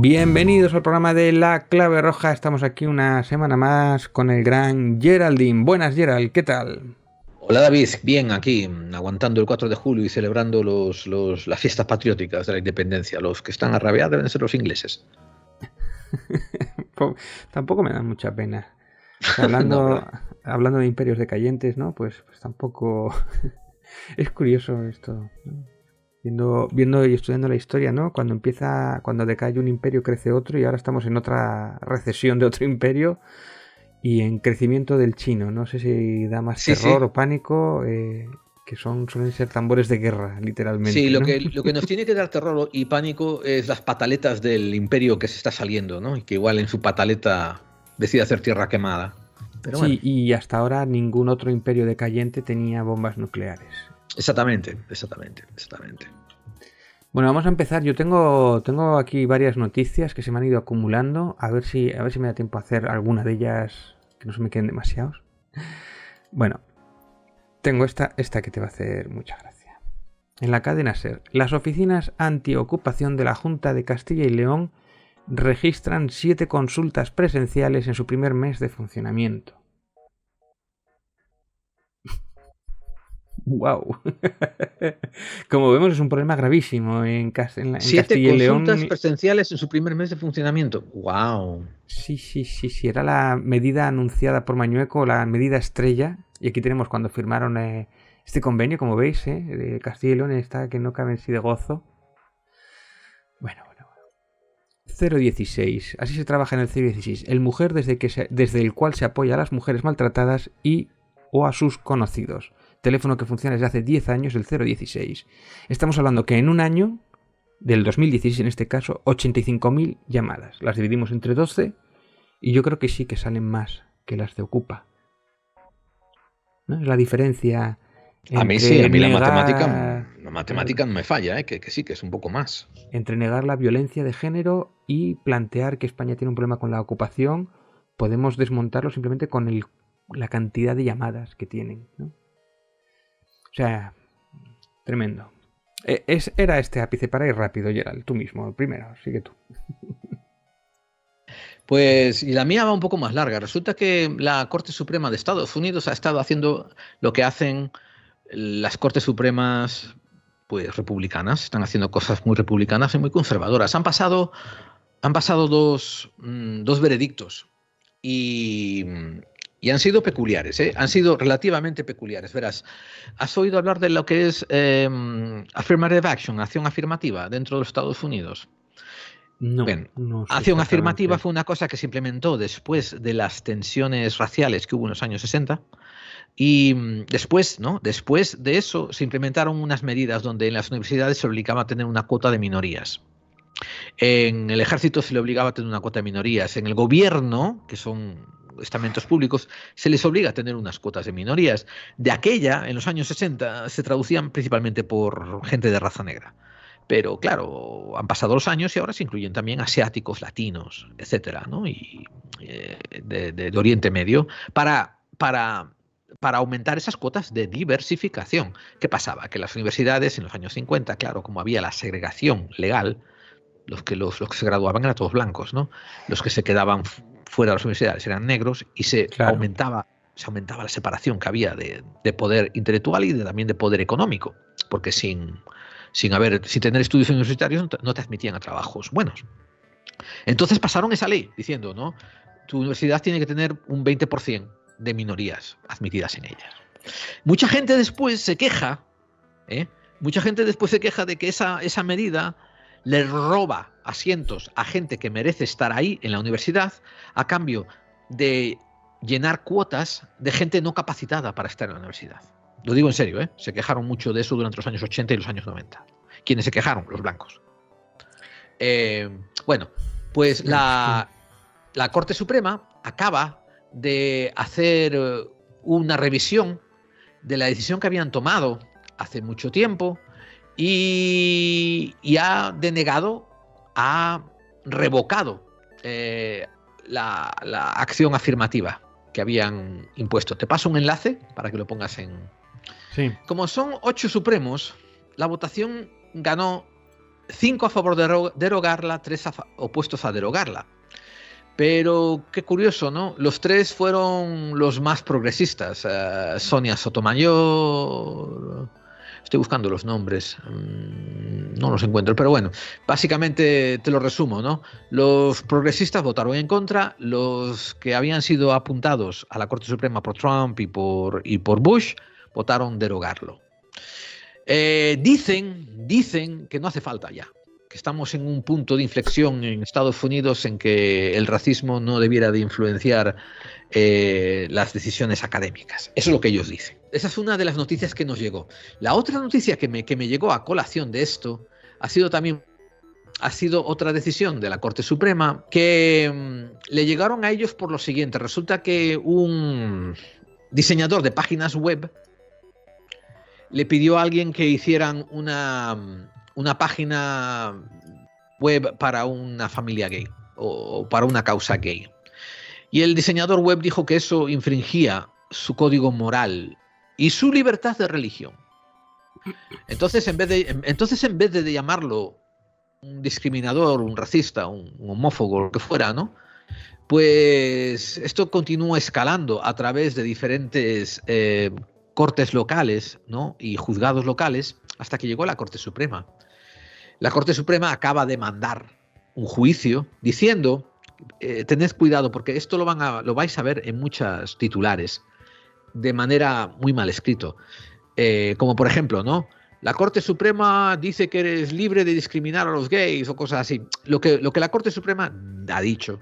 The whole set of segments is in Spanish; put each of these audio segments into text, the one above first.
Bienvenidos al programa de La Clave Roja. Estamos aquí una semana más con el gran Geraldine. Buenas, Gerald, ¿qué tal? Hola David, bien aquí, aguantando el 4 de julio y celebrando las fiestas patrióticas de la independencia. Los que están arrabiados deben ser los ingleses. Tampoco me dan mucha pena. O sea, No, hablando de imperios decayentes, ¿no? Pues tampoco... Es curioso esto, ¿no? Viendo y estudiando la historia, ¿no? Cuando decae un imperio, crece otro, y ahora estamos en otra recesión de otro imperio y en crecimiento del chino. No sé si da más sí, terror sí. o pánico, que suelen ser tambores de guerra, Sí, literalmente, lo ¿no? que, lo que nos tiene que dar terror y pánico es las pataletas del imperio que se está saliendo, ¿no? Y que igual en su pataleta decide hacer tierra quemada. Pero bueno, Sí, y hasta ahora ningún otro imperio decayente tenía bombas nucleares. exactamente. Bueno, vamos a empezar. Yo tengo aquí varias noticias que se me han ido acumulando. A ver si me da tiempo a hacer alguna de ellas que no se me queden demasiados. Bueno, tengo esta que te va a hacer mucha gracia. En la cadena SER, las oficinas antiocupación de la Junta de Castilla y León registran 7 consultas presenciales en su primer mes de funcionamiento. ¡Wow! Como vemos, es un problema gravísimo en Siete Castilla y consultas León. presenciales en su primer mes de funcionamiento. ¡Wow! Sí. Era la medida anunciada por Mañueco, la medida estrella. Y aquí tenemos cuando firmaron este convenio, como veis, de Castilla y León, está que no cabe en sí de gozo. Bueno. 016. Así se trabaja en el 016. El mujer desde el cual se apoya a las mujeres maltratadas y o a sus conocidos. Teléfono que funciona desde hace 10 años, el 016. Estamos hablando que en un año, del 2016 en este caso, 85.000 llamadas. Las dividimos entre 12 y yo creo que sí que salen más que las de Ocupa, ¿no? Es la diferencia A mí sí, entre a mí negar... la Claro, matemática no me falla, que sí, que es un poco más. entre negar la violencia de género y plantear que España tiene un problema con la ocupación, podemos desmontarlo simplemente con la cantidad de llamadas que tienen, ¿no? O sea, tremendo. Era este ápice para ir rápido, Gerald. Tú mismo, primero, sigue tú. Pues, y la mía va un poco más larga. Resulta que la Corte Suprema de Estados Unidos ha estado haciendo lo que hacen las Cortes Supremas, pues, republicanas. Están haciendo cosas muy republicanas y muy conservadoras. Han pasado dos veredictos y, y han sido peculiares, ¿eh? Han sido relativamente peculiares. Verás, ¿has oído hablar de lo que es affirmative action, acción afirmativa dentro de los Estados Unidos? Bien, No sé acción afirmativa exactamente. fue una cosa que se implementó después de las tensiones raciales que hubo en los años 60 y después, ¿no? Después de eso se implementaron unas medidas donde en las universidades se obligaba a tener una cuota de minorías. En el ejército se le obligaba a tener una cuota de minorías. En el gobierno, que son estamentos públicos, se les obliga a tener unas cuotas de minorías. De aquella, en los años 60, se traducían principalmente por gente de raza negra. Pero claro, han pasado los años y ahora se incluyen también asiáticos, latinos, etcétera, ¿no? Y de Oriente Medio para aumentar esas cuotas de diversificación. ¿Qué pasaba? Que las universidades en los años 50, claro, como había la segregación legal, los que se graduaban eran todos blancos, ¿no? Los que se quedaban fuera de las universidades eran negros y Claro. se aumentaba la separación que había de poder intelectual y también de poder económico, porque sin tener estudios universitarios no te admitían a trabajos buenos. Entonces pasaron esa ley diciendo, ¿no? Tu universidad tiene que tener un 20% de minorías admitidas en ellas. Mucha gente después se queja, ¿eh? Mucha gente después se queja de que esa medida le roba asientos a gente que merece estar ahí en la universidad a cambio de llenar cuotas de gente no capacitada para estar en la universidad. Lo digo en serio, ¿eh? Se quejaron mucho de eso durante los años 80 y los años 90. ¿Quiénes se quejaron? Los blancos. Eh, bueno, pues Bueno, es que... la Corte Suprema acaba de hacer una revisión de la decisión que habían tomado hace mucho tiempo y ha denegado, ha revocado la acción afirmativa que habían impuesto. Te paso un enlace para que lo pongas en... Sí. Como son 8 supremos, la votación ganó 5 a favor de derogarla, 3 opuestos a derogarla. Pero qué curioso, ¿no? Los 3 fueron los más progresistas. Sonia Sotomayor... Estoy buscando los nombres, no los encuentro, pero bueno, básicamente te lo resumo, ¿no? Los progresistas votaron en contra, los que habían sido apuntados a la Corte Suprema por Trump y por Bush votaron derogarlo. Dicen que no hace falta ya, que estamos en un punto de inflexión en Estados Unidos en que el racismo no debiera de influenciar las decisiones académicas. Eso es lo que ellos dicen. Esa es una de las noticias que nos llegó. La otra noticia que me llegó a colación de esto ha sido otra decisión de la Corte Suprema que le llegaron a ellos por lo siguiente. Resulta que un diseñador de páginas web le pidió a alguien que hicieran una página web para una familia gay o para una causa gay. Y el diseñador web dijo que eso infringía su código moral y su libertad de religión. Entonces, en vez de llamarlo un discriminador, un racista, un homófobo, lo que fuera, ¿no? Pues esto continúa escalando a través de diferentes cortes locales, ¿no? Y juzgados locales hasta que llegó a la Corte Suprema. La Corte Suprema acaba de mandar un juicio diciendo, tened cuidado porque esto lo vais a ver en muchos titulares de manera muy mal escrito, como por ejemplo, ¿no? La Corte Suprema dice que eres libre de discriminar a los gays o cosas así. Lo que la Corte Suprema ha dicho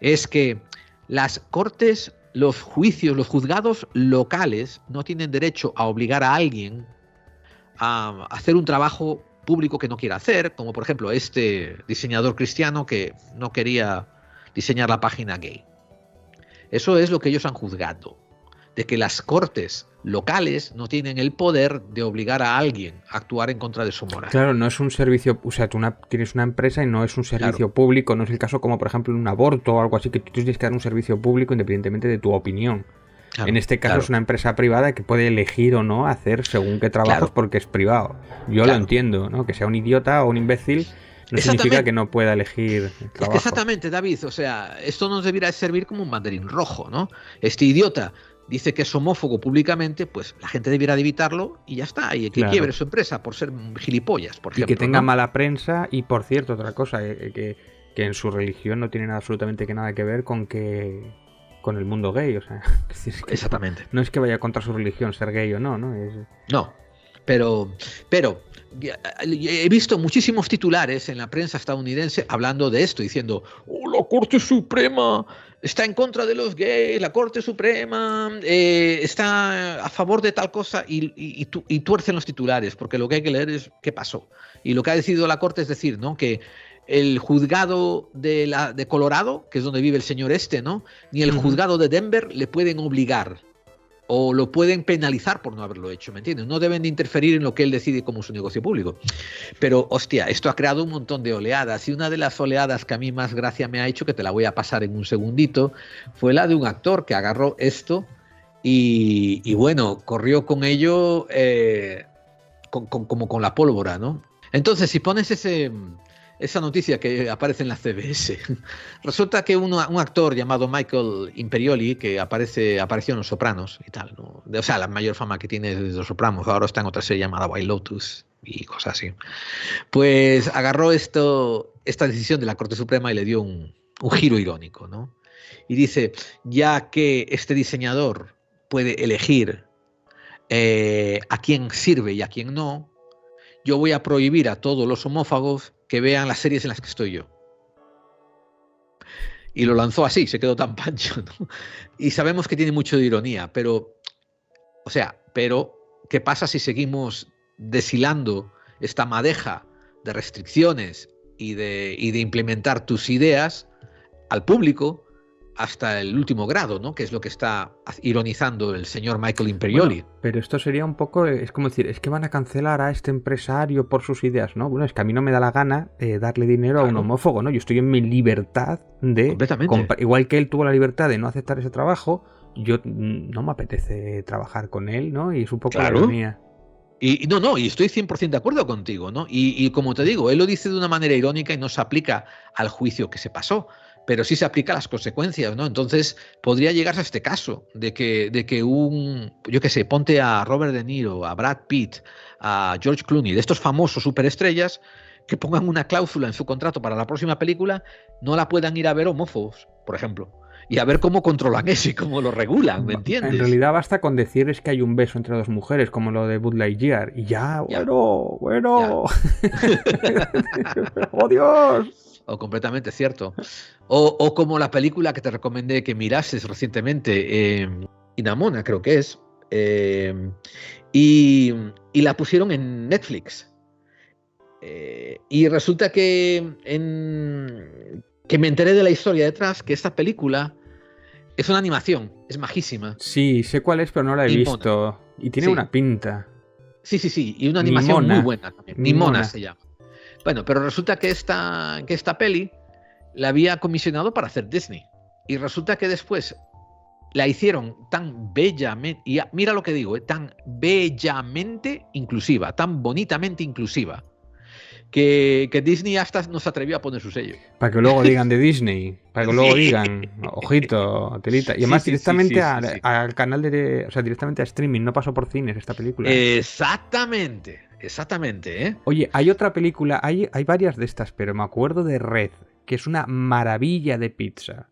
es que las cortes, los juicios, los juzgados locales no tienen derecho a obligar a alguien a hacer un trabajo público que no quiera hacer, como por ejemplo este diseñador cristiano que no quería diseñar la página gay. Eso es lo que ellos han juzgado, de que las cortes locales no tienen el poder de obligar a alguien a actuar en contra de su moral. Claro, no es un servicio, o sea, tú tienes una empresa y no es un servicio público, no es el caso como por ejemplo en un aborto o algo así, que tú tienes que dar un servicio público independientemente de tu opinión. Claro, en este caso es una empresa privada que puede elegir o no hacer según qué trabajos porque es privado. Yo lo entiendo, ¿no? Que sea un idiota o un imbécil no significa que no pueda elegir el trabajo. Es que exactamente, David, o sea, esto nos debiera servir como un banderín rojo, ¿no? Este idiota dice que es homófobo públicamente, pues la gente debiera de evitarlo y ya está. Y que quiebre su empresa por ser gilipollas, por ejemplo. Y que tenga mala prensa. Y por cierto, otra cosa, que en su religión no tiene absolutamente nada que ver con el mundo gay. O sea, exactamente. No es que vaya contra su religión ser gay o no, ¿no? No, pero he visto muchísimos titulares en la prensa estadounidense hablando de esto, diciendo, la Corte Suprema está en contra de los gays, la Corte Suprema está a favor de tal cosa, y tuercen los titulares, porque lo que hay que leer es qué pasó. Y lo que ha decidido la Corte es decir, ¿no? Que el juzgado de Colorado, que es donde vive el señor ¿no? Ni el juzgado de Denver le pueden obligar o lo pueden penalizar por no haberlo hecho, ¿me entiendes? No deben de interferir en lo que él decide como su negocio público. Pero, hostia, esto ha creado un montón de oleadas, y una de las oleadas que a mí más gracia me ha hecho, que te la voy a pasar en un segundito, fue la de un actor que agarró esto y bueno, corrió con ello como con la pólvora, ¿no? Entonces, si pones esa noticia que aparece en la CBS. Resulta que un actor llamado Michael Imperioli, que apareció en Los Sopranos y tal, ¿no? O sea, la mayor fama que tiene es de Los Sopranos, ahora está en otra serie llamada White Lotus y cosas así. Pues agarró esta decisión de la Corte Suprema y le dio un giro irónico, ¿no? Y dice, ya que este diseñador puede elegir a quién sirve y a quién no, yo voy a prohibir a todos los homófagos que vean las series en las que estoy yo. Y lo lanzó así, se quedó tan pancho, ¿no? Y sabemos que tiene mucho de ironía, pero ¿qué pasa si seguimos deshilando esta madeja de restricciones y de implementar tus ideas al público hasta el último grado, ¿no? Que es lo que está ironizando el señor Michael Imperioli. Bueno, pero esto sería un poco, es como decir, es que van a cancelar a este empresario por sus ideas, ¿no? Bueno, es que a mí no me da la gana darle dinero a un homófobo, ¿no? Yo estoy en mi libertad de comprar. Igual que él tuvo la libertad de no aceptar ese trabajo, yo no me apetece trabajar con él, ¿no? Y es un poco la ironía. Y no, y estoy 100% de acuerdo contigo, ¿no? Y como te digo, él lo dice de una manera irónica y no se aplica al juicio que se pasó, pero sí se aplica a las consecuencias, ¿no? Entonces, podría llegarse a este caso de que yo qué sé, ponte a Robert De Niro, a Brad Pitt, a George Clooney, de estos famosos superestrellas, que pongan una cláusula en su contrato para la próxima película, no la puedan ir a ver homófobos, por ejemplo. Y a ver cómo controlan eso y cómo lo regulan, ¿me En entiendes? realidad basta con decir es que hay un beso entre dos mujeres, como lo de Buzz Lightyear, y ya, Ya, bueno, ya. bueno. ¡Oh, Dios! O completamente cierto. O como la película que te recomendé que mirases recientemente, Inamona, creo que es, eh, y, y la pusieron en Netflix. Y resulta que me enteré de la historia detrás, que esta película es una animación, es majísima. Sí, sé cuál es, pero no la he Nimona. visto. Y tiene Sí, una pinta. sí, sí, sí. Y una animación muy Nimona. buena también. Nimona Nimona. se llama. Bueno, pero resulta que esta peli la había comisionado para hacer Disney. Y resulta que después la hicieron tan bellamente, y mira lo que digo, tan bellamente inclusiva, tan bonitamente inclusiva, que Disney hasta no se atrevió a poner su sello. Para que luego digan de Disney. Para que luego Sí, digan, ojito, telita. Y sí, además sí, sí, directamente sí, sí, sí. al canal de... O sea, directamente a streaming. No pasó por cines esta película, ¿eh? Exactamente, exactamente, ¿eh? Oye, hay otra película, hay varias de estas, pero me acuerdo de Red, que es una maravilla de pizza,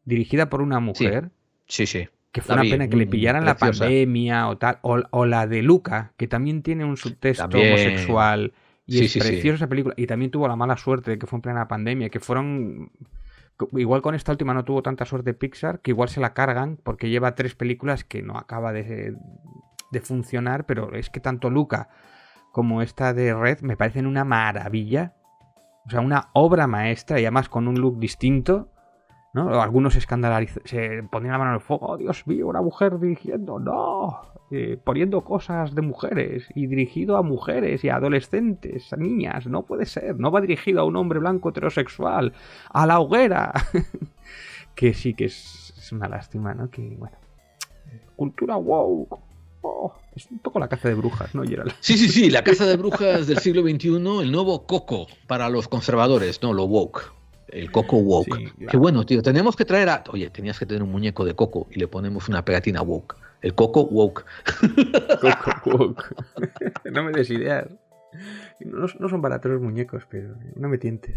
dirigida por una Sí, mujer, sí, sí. que fue La una vi, pena que le pillaran la preciosa. pandemia o tal, o la de Luca, que también tiene un subtexto También. homosexual y Sí, es sí, sí. preciosa esa película, y también tuvo la mala suerte de que fue en plena pandemia, que fueron... Igual con esta última no tuvo tanta suerte Pixar, que igual se la cargan porque lleva 3 películas que no acaba de funcionar, pero es que tanto Luca como esta de Red me parecen una maravilla. O sea, una obra maestra y además con un look distinto, ¿no? Algunos se ponían la mano en el fuego. ¡Oh, Dios mío, una mujer dirigiendo! ¡No! Poniendo cosas de mujeres y dirigido a mujeres y a adolescentes, a niñas. No puede ser. No va dirigido a un hombre blanco heterosexual. ¡A la hoguera! Que sí que es una lástima, ¿no? Que, bueno. Cultura woke. Oh, es un poco la caza de brujas, ¿no, Gerald? Sí, sí, sí, la caza de brujas del siglo XXI, el nuevo coco para los conservadores, no, lo woke. El coco woke. Sí, Qué ya. bueno, tío. Tenemos que traer a. Oye, tenías que tener un muñeco de coco y le ponemos una pegatina woke. El coco woke. Coco woke. No me des ideas. No son baratos los muñecos, pero no me tientes.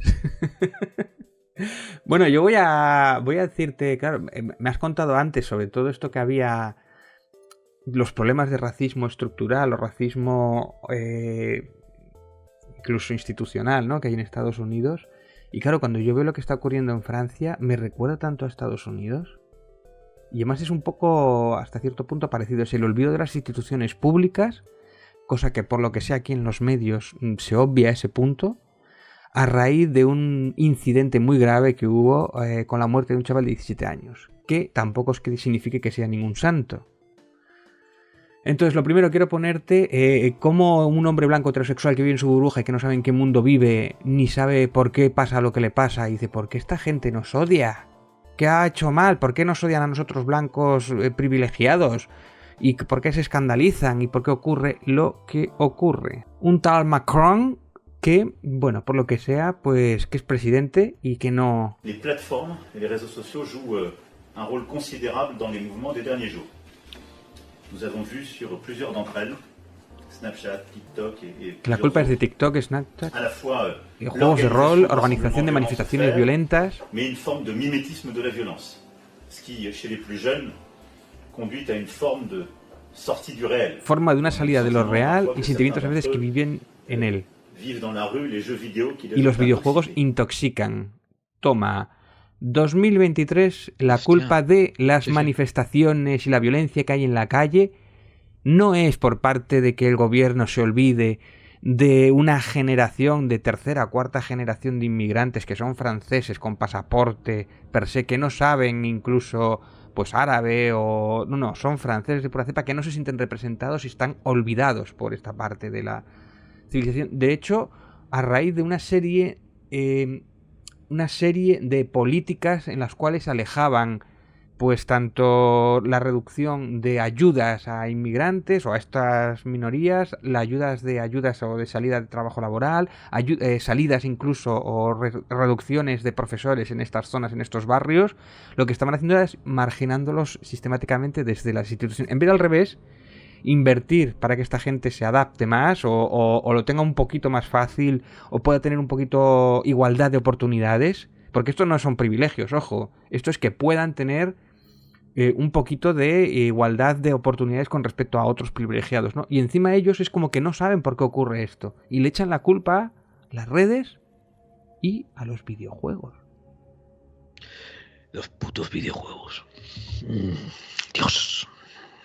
Bueno, yo voy a decirte, claro, me has contado antes sobre todo esto que había, los problemas de racismo estructural o racismo incluso institucional, ¿no? Que hay en Estados Unidos. Y claro, cuando yo veo lo que está ocurriendo en Francia, me recuerda tanto a Estados Unidos. Y además es un poco, hasta cierto punto, parecido. Es el olvido de las instituciones públicas, cosa que por lo que sea aquí en los medios se obvia ese punto, a raíz de un incidente muy grave que hubo con la muerte de un chaval de 17 años, que tampoco es que signifique que sea ningún santo. Entonces, lo primero quiero ponerte cómo un hombre blanco heterosexual que vive en su burbuja y que no sabe en qué mundo vive, ni sabe por qué pasa lo que le pasa, y dice, ¿por qué esta gente nos odia? ¿Qué ha hecho mal? ¿Por qué nos odian a nosotros blancos privilegiados? ¿Y por qué se escandalizan? ¿Y por qué ocurre lo que ocurre? Un tal Macron que, bueno, por lo que sea, pues que es presidente y que no... Les plateformes et les réseaux sociaux jouent un rôle considérable dans les mouvements des derniers jours. Nous avons vu sur plusieurs d'entre elles, Snapchat, TikTok et La culpa es de TikTok, Snapchat, à la fois juegos de rol, organización de manifestaciones violentas, mais une forme de mimétisme de la violence, ce qui, chez les plus jeunes, conduit à une forme de sortie du réel. forma de una salida de lo real y sentimientos a veces que viven en él. Vivent dans la rue les jeux vidéo qui Y los videojuegos intoxiquent. intoxican. Toma, 2023, la Hostia. culpa de las Sí, sí. manifestaciones y la violencia que hay en la calle no es por parte de que el gobierno se olvide de una generación de tercera o cuarta generación de inmigrantes que son franceses con pasaporte per se, que no saben incluso pues árabe o... No, son franceses de pura cepa que no se sienten representados y están olvidados por esta parte de la civilización. De hecho, a raíz de una serie de políticas en las cuales alejaban pues tanto la reducción de ayudas a inmigrantes o a estas minorías, las ayudas o de salida de trabajo laboral, salidas incluso o reducciones de profesores en estas zonas, en estos barrios, lo que estaban haciendo es marginándolos sistemáticamente desde las instituciones. En vez de al revés, invertir para que esta gente se adapte más o lo tenga un poquito más fácil o pueda tener un poquito igualdad de oportunidades, porque esto no son privilegios, ojo, esto es que puedan tener un poquito de igualdad de oportunidades con respecto a otros privilegiados, ¿no? Y encima ellos es como que no saben por qué ocurre esto y le echan la culpa a las redes y a los videojuegos. Los putos videojuegos. Dios.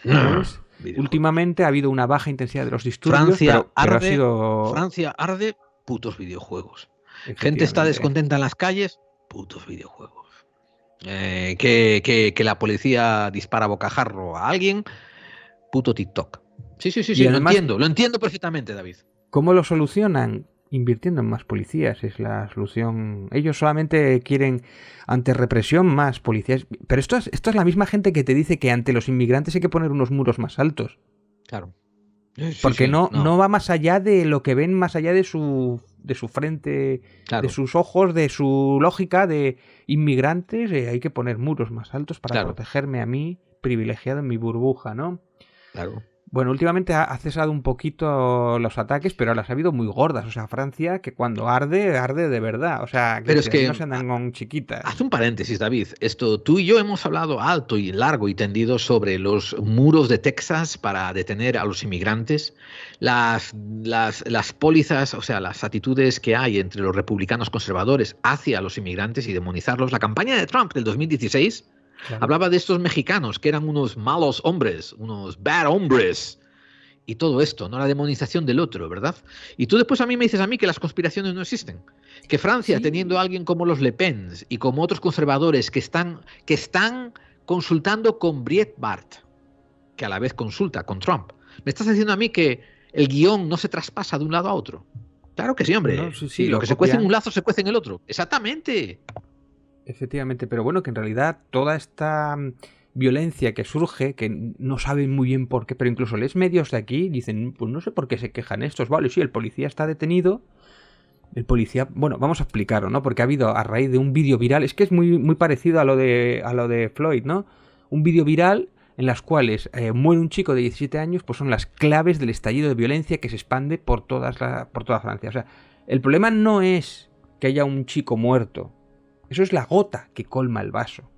Pues, últimamente ha habido una baja intensidad de los disturbios, pero ha sido... Francia arde, putos videojuegos. Gente está descontenta en las calles, putos videojuegos. Que la policía dispara a bocajarro a alguien, puto TikTok. Sí, además, lo entiendo perfectamente, David. ¿Cómo lo solucionan? Invirtiendo en más policías, es la solución. Ellos solamente quieren, ante represión, más policías. Pero esto es la misma gente que te dice que ante los inmigrantes hay que poner unos muros más altos. Claro. Porque no va más allá de lo que ven, más allá de su frente, claro, de sus ojos, de su lógica de inmigrantes. Hay que poner muros más altos para protegerme a mí, privilegiado en mi burbuja, ¿no? Claro. Bueno, últimamente ha cesado un poquito los ataques, pero las ha habido muy gordas. O sea, Francia, que cuando arde de verdad. O sea, pero es que no se andan con chiquitas. Haz un paréntesis, David. Tú y yo hemos hablado alto y largo y tendido sobre los muros de Texas para detener a los inmigrantes, las pólizas, o sea, las actitudes que hay entre los republicanos conservadores hacia los inmigrantes y demonizarlos. La campaña de Trump del 2016... Claro. Hablaba de estos mexicanos que eran unos malos hombres, unos bad hombres y todo esto, ¿no? La demonización del otro, ¿verdad? Y tú después a mí me dices a mí que las conspiraciones no existen. Que Francia, teniendo a alguien como los Le Pen y como otros conservadores que están consultando con Breitbart, que a la vez consulta con Trump, ¿me estás diciendo a mí que el guión no se traspasa de un lado a otro? Claro que sí, hombre. No, sí, lo que se cuece en un lazo se cuece en el otro. Exactamente. Efectivamente, pero bueno, que en realidad toda esta violencia que surge, que no saben muy bien por qué, pero incluso lees medios de aquí, dicen, pues no sé por qué se quejan estos, vale, sí, el policía está detenido, el policía, bueno, vamos a explicarlo, ¿no? Porque ha habido, a raíz de un vídeo viral, es que es muy, muy parecido a lo de Floyd, ¿no? Un vídeo viral en las cuales muere un chico de 17 años, pues son las claves del estallido de violencia que se expande por toda Francia. O sea, el problema no es que haya un chico muerto. Eso es la gota que colma el vaso.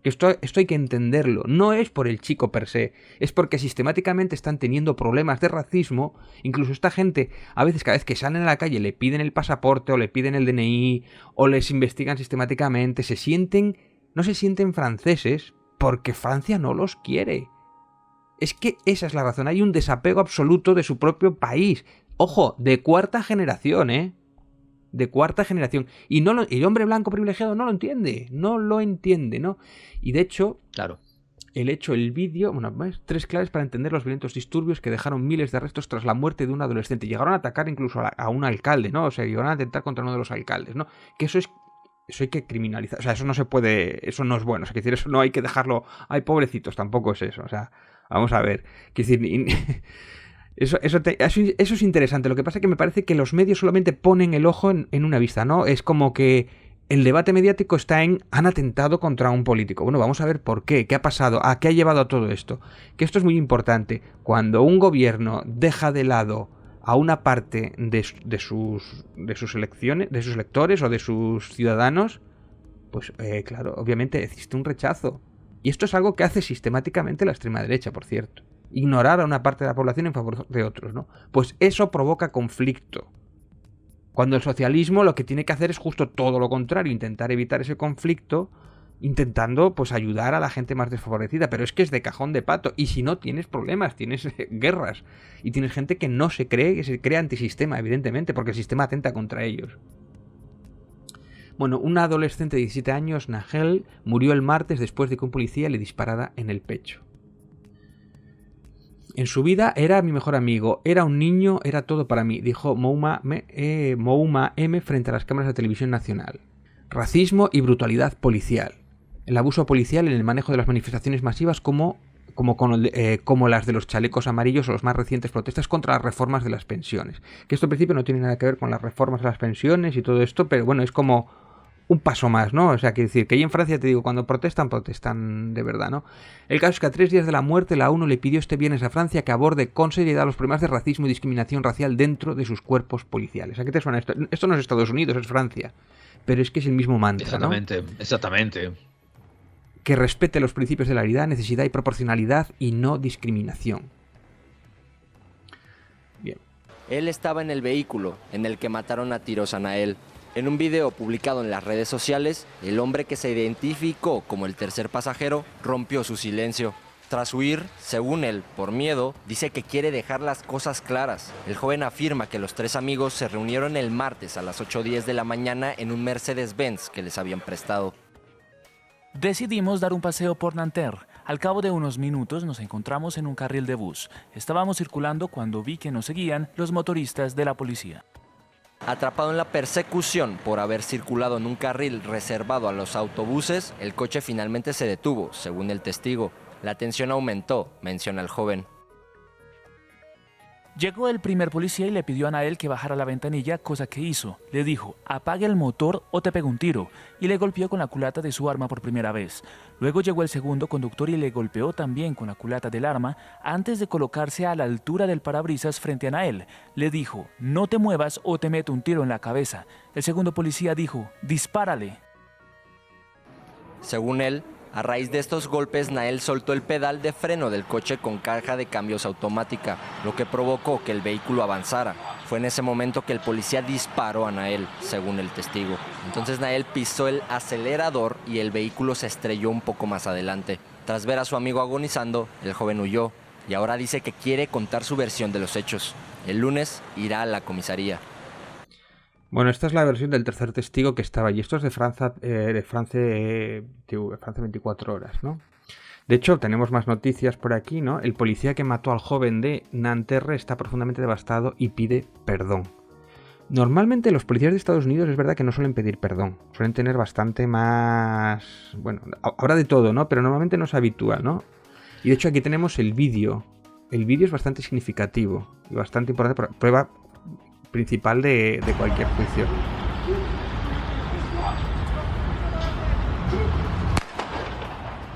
Esto hay que entenderlo. No es por el chico per se. Es porque sistemáticamente están teniendo problemas de racismo. Incluso esta gente, a veces, cada vez que salen a la calle, le piden el pasaporte o le piden el DNI o les investigan sistemáticamente. No se sienten franceses porque Francia no los quiere. Es que esa es la razón. Hay un desapego absoluto de su propio país. Ojo, de cuarta generación, ¿eh? De cuarta generación. Y el hombre blanco privilegiado no lo entiende, ¿no? Y de hecho, claro, el vídeo, bueno, 3 claves para entender los violentos disturbios que dejaron miles de arrestos tras la muerte de un adolescente. Llegaron a atacar incluso a un alcalde, ¿no? O sea, llegaron a atentar contra uno de los alcaldes, ¿no? Que eso hay que criminalizar. O sea, eso no se puede, eso no es bueno. O sea, decir, eso no hay que dejarlo, ay, pobrecitos, tampoco es eso. O sea, vamos a ver. Quiero decir, Eso es interesante. Lo que pasa es que me parece que los medios solamente ponen el ojo en una vista, ¿no? Es como que el debate mediático está han atentado contra un político. Bueno, vamos a ver por qué, qué ha pasado, a qué ha llevado a todo esto. Que esto es muy importante. Cuando un gobierno deja de lado a una parte de sus elecciones, de sus electores o de sus ciudadanos, pues claro, obviamente existe un rechazo. Y esto es algo que hace sistemáticamente la extrema derecha, por cierto. Ignorar a una parte de la población en favor de otros, ¿no? Pues eso provoca conflicto. Cuando el socialismo lo que tiene que hacer es justo todo lo contrario, intentar evitar ese conflicto, intentando pues ayudar a la gente más desfavorecida, pero es que es de cajón de pato, y si no tienes problemas, tienes guerras, y tienes gente que no se cree, que se cree antisistema, evidentemente, porque el sistema atenta contra ellos. Bueno, una adolescente de 17 años, Nahel, murió el martes después de que un policía le disparara en el pecho. En su vida era mi mejor amigo, era un niño, era todo para mí, dijo Mouma M frente a las cámaras de televisión nacional. Racismo y brutalidad policial. el abuso policial en el manejo de las manifestaciones masivas como las de los chalecos amarillos o las más recientes protestas contra las reformas de las pensiones. Que esto al principio no tiene nada que ver con las reformas de las pensiones y todo esto, pero bueno, es como un paso más, ¿no? O sea, quiero decir que ahí en Francia, te digo, cuando protestan de verdad, ¿no? El caso es que a 3 días de la muerte, la ONU le pidió este viernes a Francia que aborde con seriedad los problemas de racismo y discriminación racial dentro de sus cuerpos policiales. ¿A qué te suena esto? Esto no es Estados Unidos, es Francia. Pero es que es el mismo mantra, Exactamente, ¿no? exactamente. Que respete los principios de la equidad, necesidad y proporcionalidad y no discriminación. Bien. Él estaba en el vehículo en el que mataron a tiros a Nael. En un video publicado en las redes sociales, el hombre que se identificó como el tercer pasajero rompió su silencio. Tras huir, según él, por miedo, dice que quiere dejar las cosas claras. El joven afirma que los 3 amigos se reunieron el martes a las 8:10 de la mañana en un Mercedes-Benz que les habían prestado. Decidimos dar un paseo por Nanterre. Al cabo de unos minutos nos encontramos en un carril de bus. Estábamos circulando cuando vi que nos seguían los motoristas de la policía. Atrapado en la persecución por haber circulado en un carril reservado a los autobuses, el coche finalmente se detuvo, según el testigo. La tensión aumentó, menciona el joven. Llegó el primer policía y le pidió a Nael que bajara la ventanilla, cosa que hizo. Le dijo, apague el motor o te pego un tiro, y le golpeó con la culata de su arma por primera vez. Luego llegó el segundo conductor y le golpeó también con la culata del arma antes de colocarse a la altura del parabrisas frente a Nael. Le dijo, no te muevas o te meto un tiro en la cabeza. El segundo policía dijo, dispárale. Según él, a raíz de estos golpes, Nael soltó el pedal de freno del coche con caja de cambios automática, lo que provocó que el vehículo avanzara. Fue en ese momento que el policía disparó a Nael, según el testigo. Entonces Nael pisó el acelerador y el vehículo se estrelló un poco más adelante. Tras ver a su amigo agonizando, el joven huyó y ahora dice que quiere contar su versión de los hechos. El lunes irá a la comisaría. Bueno, esta es la versión del tercer testigo que estaba allí. Esto es de Francia 24 horas, ¿no? De hecho, tenemos más noticias por aquí, ¿no? El policía que mató al joven de Nanterre está profundamente devastado y pide perdón. Normalmente los policías de Estados Unidos es verdad que no suelen pedir perdón. Suelen tener bastante más... Bueno, habrá de todo, ¿no? Pero normalmente no es habitual, ¿no? Y de hecho aquí tenemos el vídeo. El vídeo es bastante significativo y bastante importante. Prueba principal de cualquier juicio.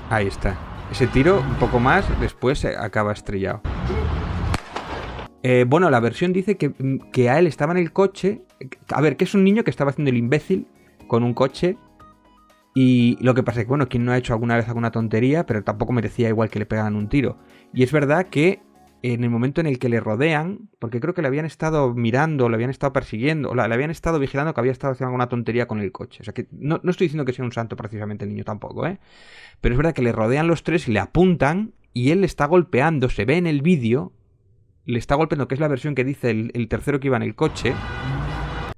Ahí está. Ese tiro, un poco más, después acaba estrellado. Bueno, la versión dice que a él estaba en el coche. A ver, que es un niño que estaba haciendo el imbécil con un coche. Y lo que pasa es que, bueno, quien no ha hecho alguna vez alguna tontería, pero tampoco merecía igual que le pegaran un tiro. Y es verdad que en el momento en el que le rodean, porque creo que le habían estado mirando, le habían estado persiguiendo, le habían estado vigilando que había estado haciendo alguna tontería con el coche. O sea que no estoy diciendo que sea un santo precisamente el niño tampoco, ¿eh? Pero es verdad que le rodean los tres y le apuntan y él le está golpeando, se ve en el vídeo, le está golpeando, que es la versión que dice el tercero que iba en el coche,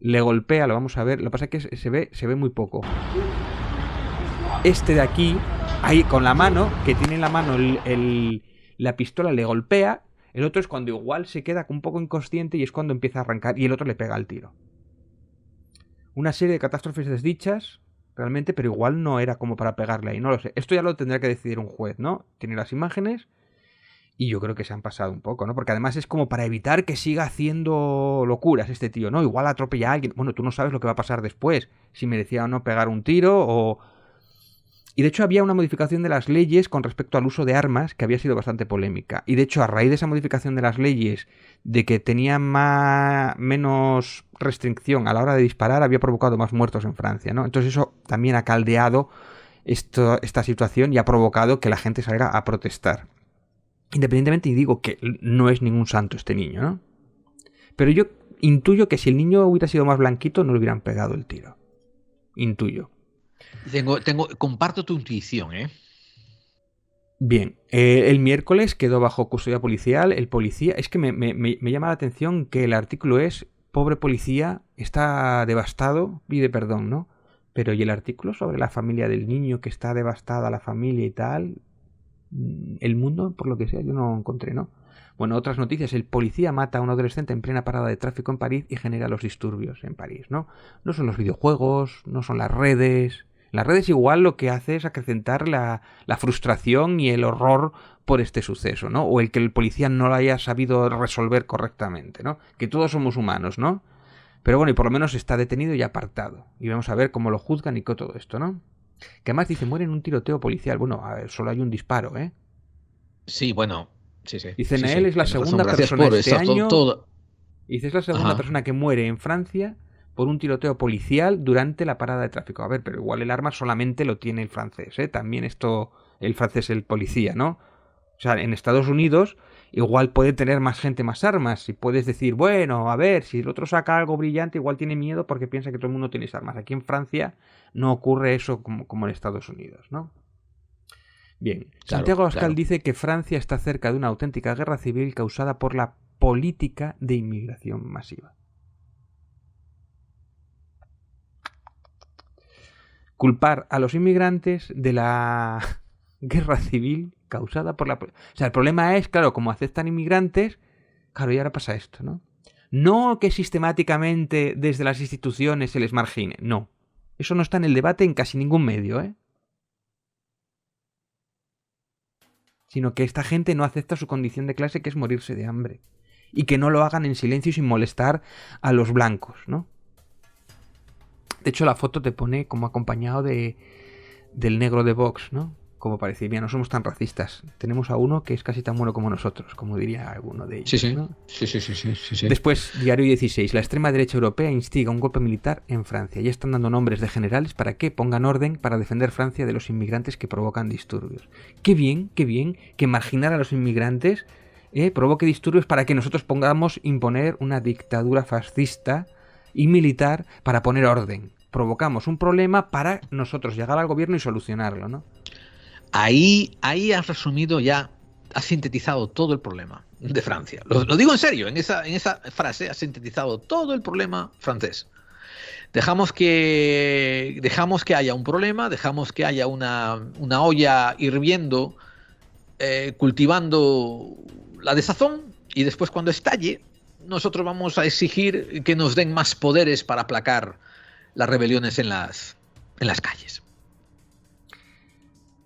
le golpea, lo vamos a ver, lo que pasa es que se ve muy poco. Este de aquí, ahí con la mano, que tiene en la mano la pistola, le golpea. El otro es cuando igual se queda un poco inconsciente y es cuando empieza a arrancar y el otro le pega el tiro. Una serie de catástrofes desdichas, realmente, pero igual no era como para pegarle ahí, no lo sé. Esto ya lo tendrá que decidir un juez, ¿no? Tiene las imágenes y yo creo que se han pasado un poco, ¿no? Porque además es como para evitar que siga haciendo locuras este tío, ¿no? Igual atropella a alguien. Bueno, tú no sabes lo que va a pasar después, si merecía o no pegar un tiro o... Y de hecho había una modificación de las leyes con respecto al uso de armas que había sido bastante polémica. Y de hecho a raíz de esa modificación de las leyes, de que tenía menos restricción a la hora de disparar, había provocado más muertos en Francia, ¿no? Entonces eso también ha caldeado esta situación y ha provocado que la gente salga a protestar. Independientemente, y digo que no es ningún santo este niño, ¿no? Pero yo intuyo que si el niño hubiera sido más blanquito no le hubieran pegado el tiro. Intuyo. Comparto tu intuición, ¿eh? Bien, el miércoles quedó bajo custodia policial el policía. Es que me llama la atención que el artículo es: pobre policía, está devastado, pide perdón, ¿no? Pero ¿y el artículo sobre la familia del niño, que está devastada la familia y tal? El Mundo, por lo que sea, yo no lo encontré, ¿no? Bueno, otras noticias: el policía mata a un adolescente en plena parada de tráfico en París y genera los disturbios en París, ¿no? No son los videojuegos, no son las redes, Las redes igual lo que hace es acrecentar la frustración y el horror por este suceso, ¿no? O el que el policía no lo haya sabido resolver correctamente, ¿no? Que todos somos humanos, ¿no? Pero bueno, y por lo menos está detenido y apartado. Y vamos a ver cómo lo juzgan y todo esto, ¿no? Que además dice, muere en un tiroteo policial. Bueno, a ver, solo hay un disparo, ¿eh? Sí, bueno, sí. Dice, Sí, Nael es la segunda persona este año... Dice, es la segunda persona que muere en Francia por un tiroteo policial durante la parada de tráfico. A ver, pero igual el arma solamente lo tiene el francés, ¿eh? También esto, el francés, el policía, ¿no? O sea, en Estados Unidos igual puede tener más gente, más armas. Y puedes decir, bueno, a ver, si el otro saca algo brillante, igual tiene miedo porque piensa que todo el mundo tiene armas. Aquí en Francia no ocurre eso como en Estados Unidos, ¿no? Bien, Santiago Abascal dice que Francia está cerca de una auténtica guerra civil causada por la política de inmigración masiva. Culpar a los inmigrantes de la guerra civil causada por la... O sea, el problema es, claro, como aceptan inmigrantes, claro, y ahora pasa esto, ¿no? No que sistemáticamente desde las instituciones se les margine, no. Eso no está en el debate en casi ningún medio, ¿eh? Sino que esta gente no acepta su condición de clase, que es morirse de hambre. Y que no lo hagan en silencio y sin molestar a los blancos, ¿no? De hecho, la foto te pone como acompañado del negro de Vox, ¿no? Como parecía, mira, no somos tan racistas. Tenemos a uno que es casi tan bueno como nosotros, como diría alguno de ellos. Sí. ¿no? Sí. Después, Diario 16. La extrema derecha europea instiga un golpe militar en Francia. Ya están dando nombres de generales para que pongan orden para defender Francia de los inmigrantes que provocan disturbios. Qué bien que marginar a los inmigrantes provoque disturbios para que nosotros pongamos imponer una dictadura fascista y militar para poner orden. Provocamos un problema para nosotros llegar al gobierno y solucionarlo, ¿no? Ahí has resumido ya, has sintetizado todo el problema de Francia. Lo digo en serio, en esa frase has sintetizado todo el problema francés. Dejamos que haya un problema, dejamos que haya una olla hirviendo, cultivando la desazón, y después cuando estalle, nosotros vamos a exigir que nos den más poderes para aplacar las rebeliones en las calles.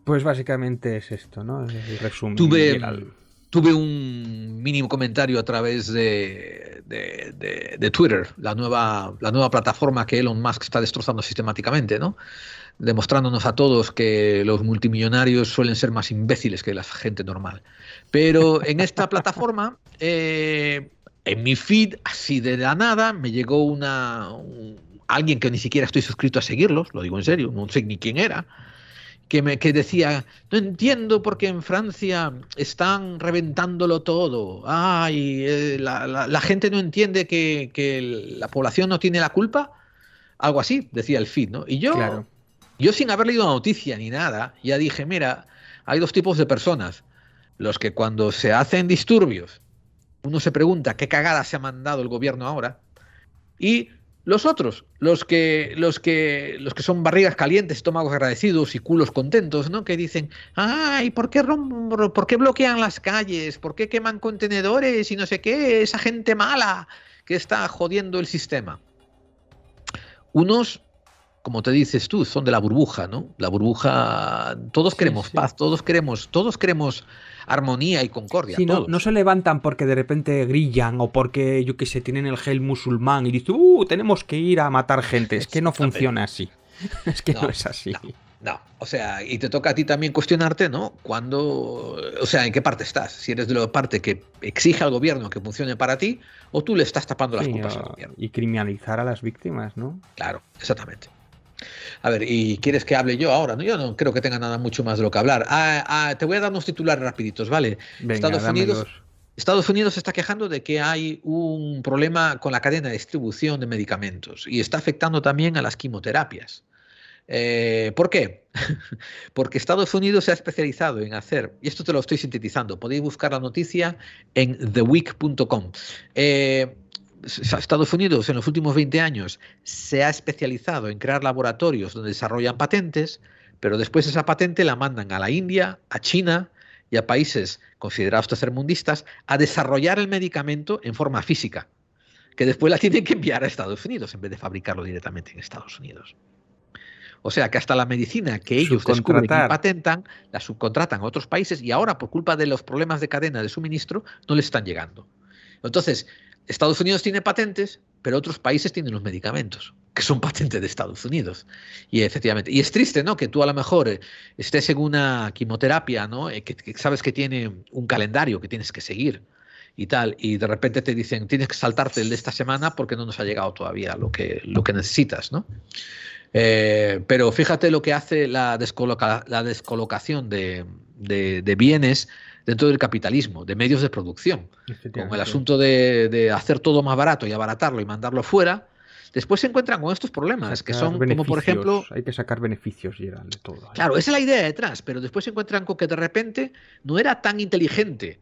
Pues básicamente es esto, ¿no? El resumen. Tuve un mínimo comentario a través de Twitter, la nueva plataforma que Elon Musk está destrozando sistemáticamente, ¿no? Demostrándonos a todos que los multimillonarios suelen ser más imbéciles que la gente normal. Pero en esta plataforma, en mi feed, así de la nada, me llegó alguien que ni siquiera estoy suscrito a seguirlos, lo digo en serio, no sé ni quién era, que decía, no entiendo por qué en Francia están reventándolo todo. Ay, la gente no entiende que la población no tiene la culpa. Algo así, decía el feed, ¿no? Y yo sin haber leído la noticia ni nada, ya dije, mira, hay dos tipos de personas. Los que cuando se hacen disturbios, uno se pregunta qué cagada se ha mandado el gobierno ahora, y los otros, los que son barrigas calientes, estómagos agradecidos y culos contentos, ¿no? Que dicen, ay, ¿por qué bloquean las calles? ¿Por qué queman contenedores y no sé qué? Esa gente mala que está jodiendo el sistema. Unos, como te dices tú, son de la burbuja, ¿no? La burbuja, todos queremos paz, todos queremos armonía y concordia. Sí, no se levantan porque de repente grillan o porque, yo qué sé, tienen el gel musulmán y dicen, tenemos que ir a matar gente. Es que no funciona así. Es que no es así. No, o sea, y te toca a ti también cuestionarte, ¿no? ¿En qué parte estás? Si eres de la parte que exige al gobierno que funcione para ti, o tú le estás tapando las culpas al gobierno. Y criminalizar a las víctimas, ¿no? Claro, exactamente. A ver, ¿y quieres que hable yo ahora? No, yo no creo que tenga nada mucho más de lo que hablar. Te voy a dar unos titulares rapiditos, ¿vale? Venga, Estados Unidos se está quejando de que hay un problema con la cadena de distribución de medicamentos y está afectando también a las quimioterapias. ¿Por qué? Porque Estados Unidos se ha especializado en hacer, y esto te lo estoy sintetizando, podéis buscar la noticia en theweek.com. Estados Unidos en los últimos 20 años se ha especializado en crear laboratorios donde desarrollan patentes, pero después esa patente la mandan a la India, a China y a países considerados tercermundistas a desarrollar el medicamento en forma física, que después la tienen que enviar a Estados Unidos en vez de fabricarlo directamente en Estados Unidos. O sea que hasta la medicina que ellos descubren y patentan, la subcontratan a otros países y ahora por culpa de los problemas de cadena de suministro no les están llegando. Entonces, Estados Unidos tiene patentes, pero otros países tienen los medicamentos, que son patentes de Estados Unidos. Y efectivamente, y es triste, ¿no? Que tú a lo mejor estés en una quimioterapia, ¿no? Que sabes que tiene un calendario que tienes que seguir y tal, y de repente te dicen, tienes que saltarte el de esta semana porque no nos ha llegado todavía lo que necesitas, ¿no? Pero fíjate lo que hace la descolocación de bienes dentro del capitalismo, de medios de producción, con el asunto de hacer todo más barato y abaratarlo y mandarlo fuera. Después se encuentran con estos problemas, que son como, por ejemplo... Hay que sacar beneficios, Gerald, de todo. Claro, esa es la idea detrás, pero después se encuentran con que de repente no era tan inteligente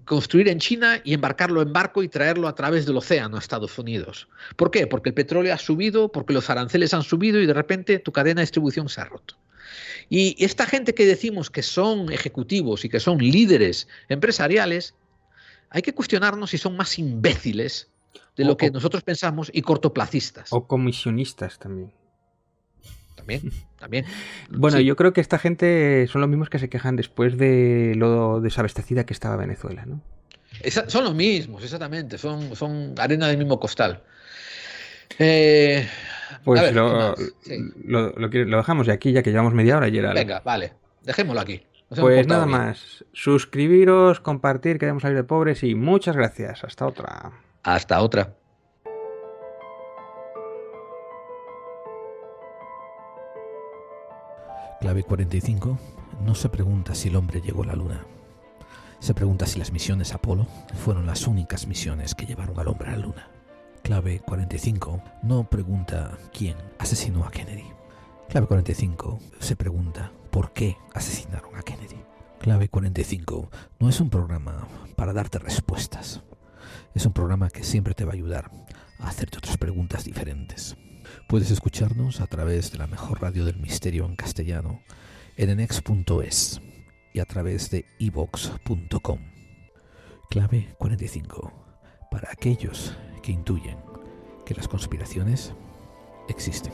construir en China y embarcarlo en barco y traerlo a través del océano a Estados Unidos. ¿Por qué? Porque el petróleo ha subido, porque los aranceles han subido y de repente tu cadena de distribución se ha roto. Y esta gente que decimos que son ejecutivos y que son líderes empresariales, hay que cuestionarnos si son más imbéciles de lo que nosotros pensamos y cortoplacistas. O comisionistas también. También. Bueno, sí. Yo creo que esta gente son los mismos que se quejan después de lo desabastecida que estaba Venezuela, ¿no? Son los mismos, exactamente. Son arena del mismo costal. Pues ver, lo dejamos de aquí ya que llevamos media hora, Gerald. Venga, vale. Dejémoslo aquí. Pues nada más. Suscribiros, compartir, queremos salir de pobres y muchas gracias. Hasta otra. Hasta otra. Clave 45 no se pregunta si el hombre llegó a la luna. Se pregunta si las misiones Apolo fueron las únicas misiones que llevaron al hombre a la luna. Clave 45 no pregunta quién asesinó a Kennedy. Clave 45 se pregunta por qué asesinaron a Kennedy. Clave 45 no es un programa para darte respuestas. Es un programa que siempre te va a ayudar a hacerte otras preguntas diferentes. Puedes escucharnos a través de la mejor radio del misterio en castellano, enex.es, y a través de evox.com. Clave 45. Para aquellos que intuyen que las conspiraciones existen.